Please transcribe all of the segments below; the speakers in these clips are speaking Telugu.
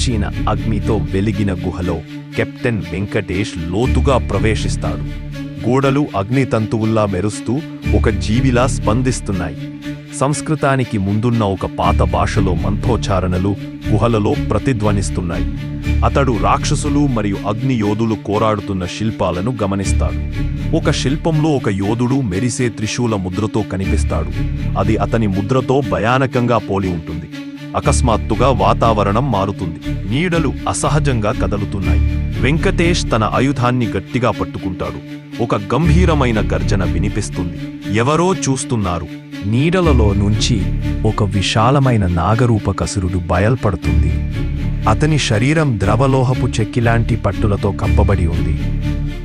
ప్రాచీన అగ్నితో వెలిగిన గుహలో కెప్టెన్ వెంకటేష్ లోతుగా ప్రవేశిస్తాడు. గోడలు అగ్నితంతువుల్లా మెరుస్తూ ఒక జీవిలా స్పందిస్తున్నాయి. సంస్కృతానికి ముందున్న ఒక పాత భాషలో మంత్రోచ్చారణలు గుహలలో ప్రతిధ్వనిస్తున్నాయి. అతడు రాక్షసులు మరియు అగ్ని యోధులు పోరాడుతున్న శిల్పాలను గమనిస్తాడు. ఒక శిల్పంలో ఒక యోధుడు మెరిసే త్రిశూల ముద్రతో కనిపిస్తాడు. అది అతని ముద్రతో భయానకంగా పోలి ఉంటుంది. అకస్మాత్తుగా వాతావరణం మారుతుంది. నీడలు అసహజంగా కదలుతున్నాయి. వెంకటేష్ తన ఆయుధాన్ని గట్టిగా పట్టుకుంటాడు. ఒక గంభీరమైన గర్జన వినిపిస్తుంది. ఎవరో చూస్తున్నారు. నీడలలో నుంచి ఒక విశాలమైన నాగరూపకసురుడు బయల్పడుతుంది. అతని శరీరం ద్రవలోహపు చెక్కిలాంటి పట్టులతో కప్పబడి ఉంది.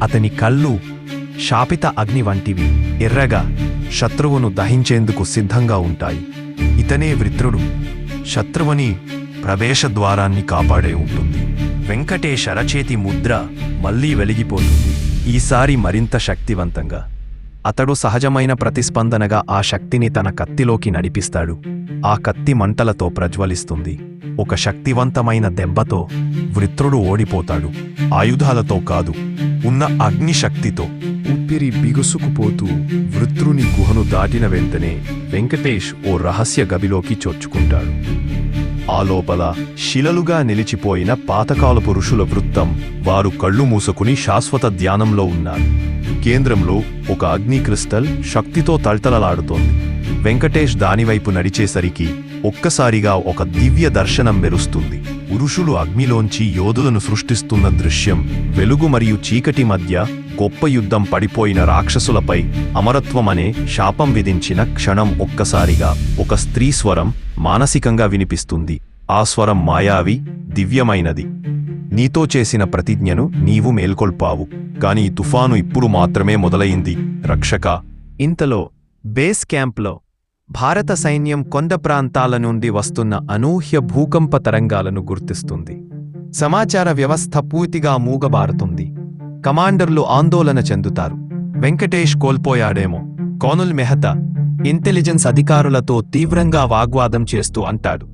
అతని కళ్ళు శాపిత అగ్ని వంటివి, ఎర్రగా శత్రువును దహించేందుకు సిద్ధంగా ఉంటాయి. ఇతనే వృత్రుడు. శత్రువుని ప్రవేశద్వారాన్ని కాపాడే ఉంటుంది. వెంకటేష్ అరచేతి ముద్ర మళ్లీ వెలిగిపోతుంది, ఈసారి మరింత శక్తివంతంగా. అతడు సహజమైన ప్రతిస్పందనగా ఆ శక్తిని తన కత్తిలోకి నడిపిస్తాడు. ఆ కత్తి మంటలతో ప్రజ్వలిస్తుంది. ఒక శక్తివంతమైన దెబ్బతో వృత్రుడు ఓడిపోతాడు. ఆయుధాలతో కాదు, ఉన్న అగ్నిశక్తితో. ఊపిరి బిగుసుకుపోతూ వృత్రుని గుహను దాటిన వెంటనే వెంకటేష్ ఓ రహస్య గదిలోకి చొచ్చుకుంటాడు. ఆ లోపల శిలలుగా నిలిచిపోయిన పాతకాలపు ఋషుల వృత్తం. వారు కళ్ళు మూసుకుని శాశ్వత ధ్యానంలో ఉన్నారు. కేంద్రంలో ఒక అగ్ని క్రిస్టల్ శక్తితో తళతళలాడుతోంది. వెంకటేష్ దానివైపు నడిచేసరికి ఒక్కసారిగా ఒక దివ్య దర్శనం మెరుస్తుంది. ఋషులు అగ్నిలోంచి యోధులను సృష్టిస్తున్న దృశ్యం. వెలుగు మరియు చీకటి మధ్య గొప్ప యుద్ధం. పడిపోయిన రాక్షసులపై అమరత్వమనే శాపం విధించిన క్షణం ఒక్కసారిగా ఒక స్త్రీ స్వరం మానసికంగా వినిపిస్తుంది. ఆ స్వరం మాయావి, దివ్యమైనది. నీతో చేసిన ప్రతిజ్ఞను నీవు మేల్కొల్పావు, కాని ఈ తుఫాను ఇప్పుడు మాత్రమే మొదలయింది, రక్షక. ఇంతలో బేస్ క్యాంప్లో భారత సైన్యం కొండ ప్రాంతాల నుండి వస్తున్న అనూహ్య భూకంప తరంగాలను గుర్తిస్తుంది. సమాచార వ్యవస్థ పూర్తిగా మూగబారుతుంది. కమాండర్లు ఆందోళన చెందుతారు. వెంకటేష్ కోల్పోయాడేమో. కోనుల్ మెహతా ఇంటెలిజెన్స్ అధికారులతో తీవ్రంగా వాగ్వాదం చేస్తూ అంటాడు,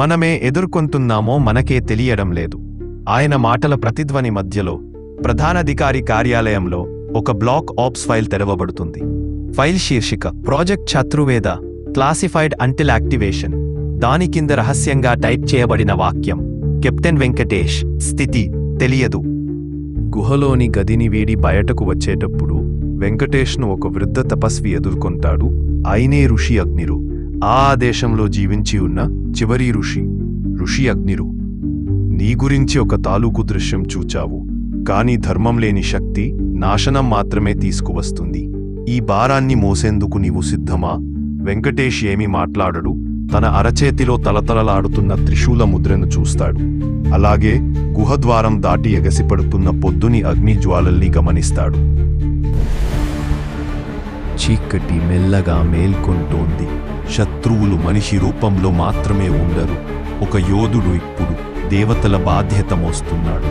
మనమే ఎదుర్కొంటున్నామో మనకే తెలియడం లేదు. ఆయన మాటల ప్రతిధ్వని మధ్యలో ప్రధానాధికారి కార్యాలయంలో ఒక బ్లాక్ ఆప్స్ ఫైల్ తెరవబడుతుంది. ఫైల్ శీర్షిక ప్రాజెక్ట్ చతుర్వేద, క్లాసిఫైడ్ అంటిల్ యాక్టివేషన్. దాని కింద రహస్యంగా టైప్ చేయబడిన వాక్యం, కెప్టెన్ వెంకటేష్ స్థితి తెలియదు. గుహలోని గదిని వీడి బయటకు వచ్చేటప్పుడు వెంకటేష్ను ఒక వృద్ధ తపస్వి ఎదుర్కొంటాడు. ఆయనే ఋషి అగ్నిరు. ఆ దేశంలో జీవించి ఉన్న చివరి ఋషి అగ్నిరు. నీ గురించి ఒక తాలూకు దృశ్యం చూచావు, కాని ధర్మం లేని శక్తి నాశనం మాత్రమే తీసుకువస్తుంది. ఈ భారాన్ని మోసేందుకు నీవు సిద్ధమా? వెంకటేష్ ఏమీ మాట్లాడడు. తన అరచేతిలో తలతలలాడుతున్న త్రిశూల ముద్రను చూస్తాడు. అలాగే గుహద్వారం దాటి ఎగసిపడుతున్న పొద్దుని అగ్ని జ్వాలల్ని గమనిస్తాడు. చీకటి మెల్లగా మేల్కొంటోంది. శత్రువులు మనిషి రూపంలో మాత్రమే ఉండరు. ఒక యోధుడు ఇప్పుడు దేవతల బాధ్యత మోస్తున్నాడు.